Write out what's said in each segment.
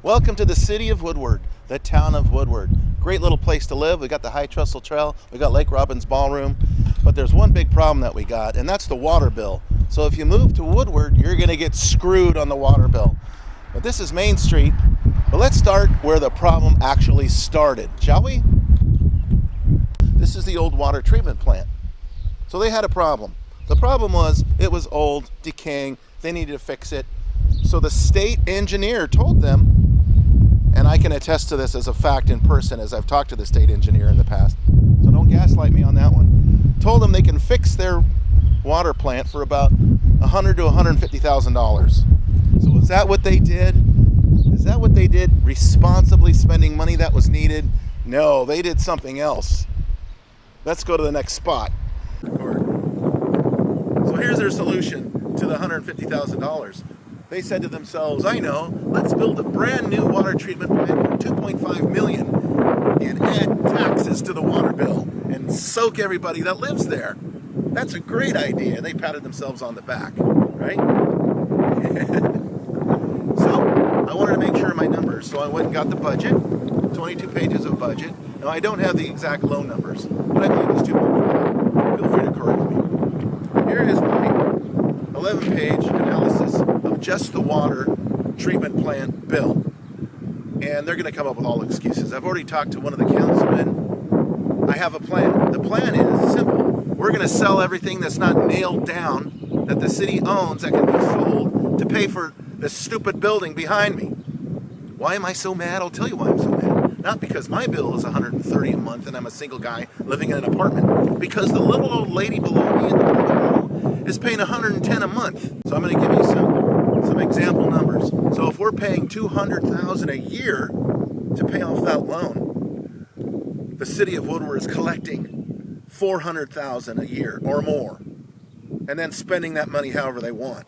Welcome to the city of Woodward, the town of Woodward. Great little place to live. We got the High Trestle Trail, we got Lake Robbins Ballroom, but there's one big problem that we got, and that's the water bill. So if you move to Woodward, you're going to get screwed on the water bill. But this is Main Street, but let's start where the problem actually started, shall we? This is the old water treatment plant. So they had a problem. The problem was it was old, decaying, they needed to fix it. So the state engineer told them, and I can attest to this as a fact in person as I've talked to the state engineer in the past, so don't gaslight me on that one, told them they can fix their water plant for about $100,000 to $150,000. So is that what they did? Is that what they did? Responsibly spending money that was needed? No, they did something else. Let's go to the next spot. So here's their solution to the $150,000. They said to themselves, I know, let's build a brand new water treatment plant for $2.5 million and add taxes to the water bill and soak everybody that lives there. That's a great idea. They patted themselves on the back, right? So I wanted to make sure of my numbers, so I went and got the budget, 22 pages of budget. Now I don't have the exact loan numbers, but I believe it's 2.5. Feel free to correct me. Here is my 11-page analysis of just the water treatment plant bill. And they're going to come up with all excuses. I've already talked to one of the councilmen. I have a plan. The plan is simple. We're going to sell everything that's not nailed down that the city owns that can be sold to pay for this stupid building behind me. Why am I so mad? I'll tell you why I'm so mad. Not because my bill is $130 a month and I'm a single guy living in an apartment. Because the little old lady below me in the apartment is paying $110 a month. So I'm going to give you some example numbers. So if we're paying $200,000 a year to pay off that loan, the city of Woodward is collecting $400,000 a year or more, and then spending that money however they want,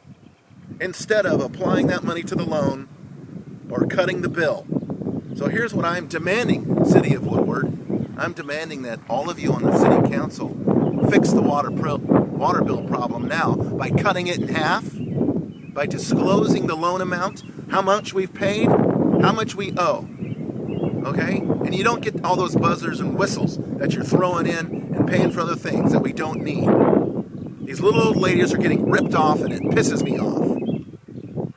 instead of applying that money to the loan or cutting the bill. So here's what I'm demanding, city of Woodward. I'm demanding that all of you on the city council fix the water bill problem now by cutting it in half, by disclosing the loan amount, how much we've paid, how much we owe. Okay? And you don't get all those buzzers and whistles that you're throwing in and paying for other things that we don't need. These little old ladies are getting ripped off and it pisses me off.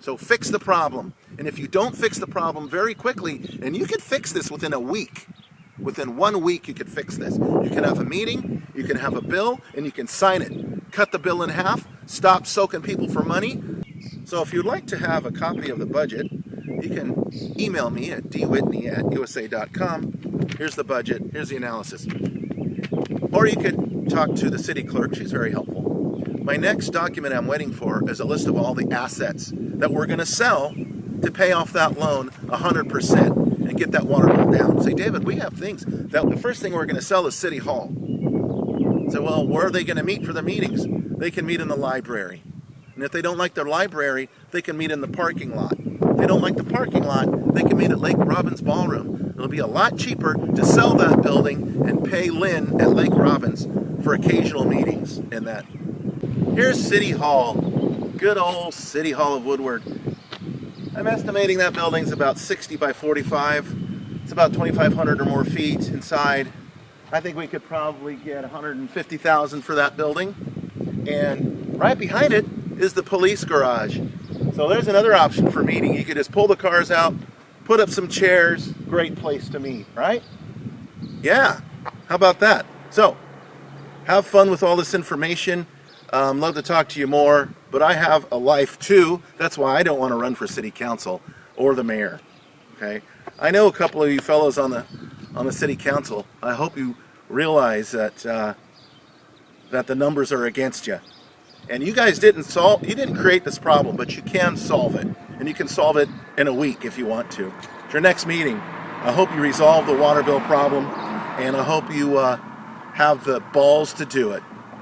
So fix the problem. And if you don't fix the problem very quickly, and you can fix this within a week, within 1 week you can fix this. You can have a meeting, you can have a bill, and you can sign it. Cut the bill in half, stop soaking people for money. So if you'd like to have a copy of the budget, you can email me at dwhitney@usa.com. Here's the budget, here's the analysis. Or you could talk to the city clerk, she's very helpful. My next document I'm waiting for is a list of all the assets that we're going to sell to pay off that loan 100% and get that water bill down. Say, David, we have things. The first thing we're going to sell is City Hall. Say, well, where are they going to meet for their meetings? They can meet in the library. And if they don't like their library, they can meet in the parking lot. If they don't like the parking lot, they can meet at Lake Robbins Ballroom. It'll be a lot cheaper to sell that building and pay Lynn at Lake Robbins for occasional meetings in that. Here's City Hall. Good old City Hall of Woodward. I'm estimating that building's about 60 by 45. It's about 2,500 or more feet inside. I think we could probably get $150,000 for that building. And right behind it is the police garage. So there's another option for meeting. You could just pull the cars out, put up some chairs, great place to meet, right? Yeah, how about that? So, have fun with all this information. Love to talk to you more, but I have a life too. That's why I don't want to run for city council or the mayor. Okay, I know a couple of you fellows on the city council. I hope you realize that that the numbers are against you, and you guys didn't create this problem, but you can solve it, and you can solve it in a week if you want to. At your next meeting, I hope you resolve the water bill problem, and I hope you have the balls to do it.